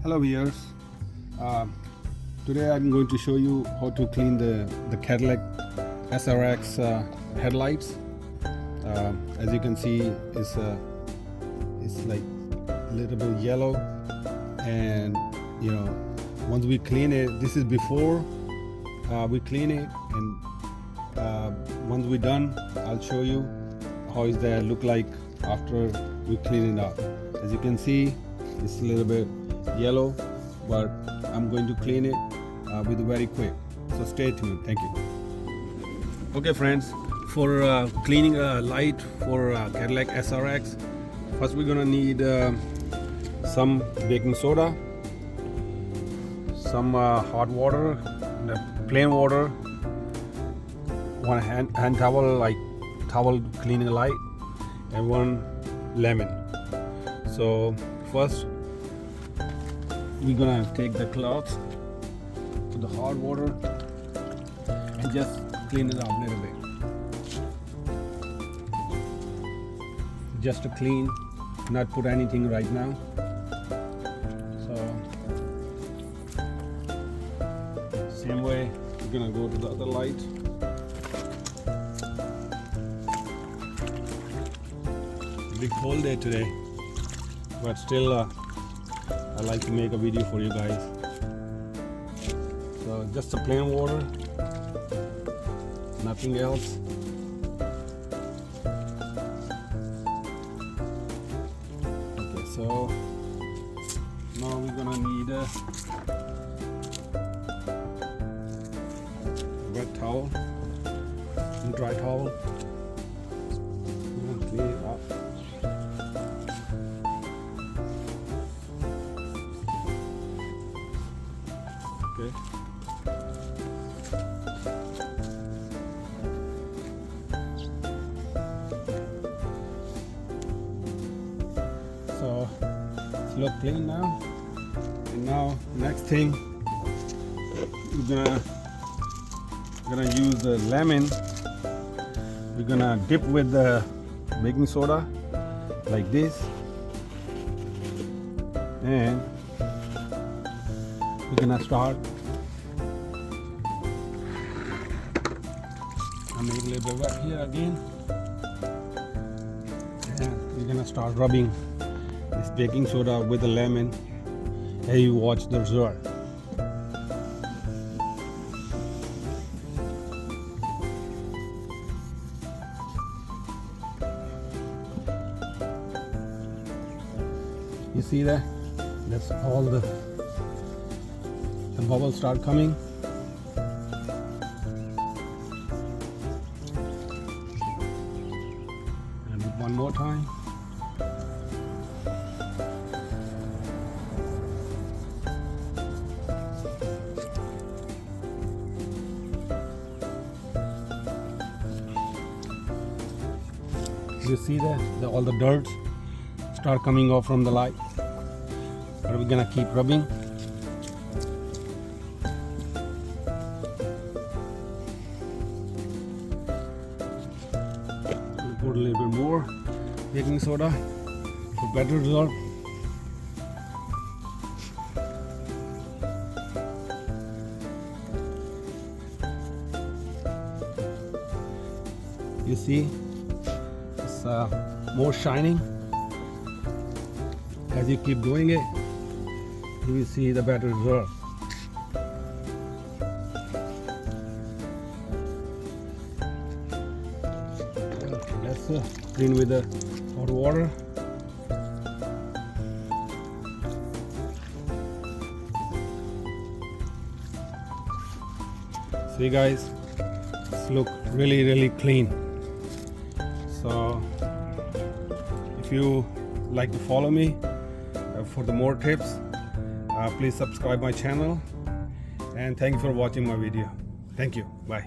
Hello viewers, today I'm going to show you how to clean the CADLIC SRX headlights. As you can see, it's like a little bit yellow, and once we clean it, this is before we clean it, and once we're done, I'll show you how is that look like after we clean it up. As you can see, it's a little bit yellow, but I'm going to clean it with very quick, so stay tuned. Thank you. Okay friends, for cleaning a light for CADLIC SRX, first we're gonna need some baking soda, some hot water, plain water, one hand towel, like towel cleaning a light, and one lemon. So first we're gonna take the cloth to the hot water and just clean it up a little bit, just to clean, not put anything right now. So same way we're gonna go to the other light. Big cold day today, but still I like to make a video for you guys. So just a plain water, nothing else. Okay, so now we're gonna need a wet towel and dry towel. We're gonna clean it up. Okay. So it's look clean now. And now next thing, we're gonna use the lemon. We're gonna dip with the baking soda like this, and we're gonna start. I make a little bit wet here again, and we're gonna start rubbing this baking soda with the lemon, and you watch the result. You see that? That's all the bubbles start coming. And one more time. You see that all the dirt start coming off from the light. But we're gonna keep rubbing. Put a little bit more baking soda for better result. You see, it's more shining. As you keep doing it, you will see the better result. Let's clean with the hot water. See guys, it's look really clean. So if you like to follow me for the more tips, please subscribe my channel, and thank you for watching my video. Thank you. Bye.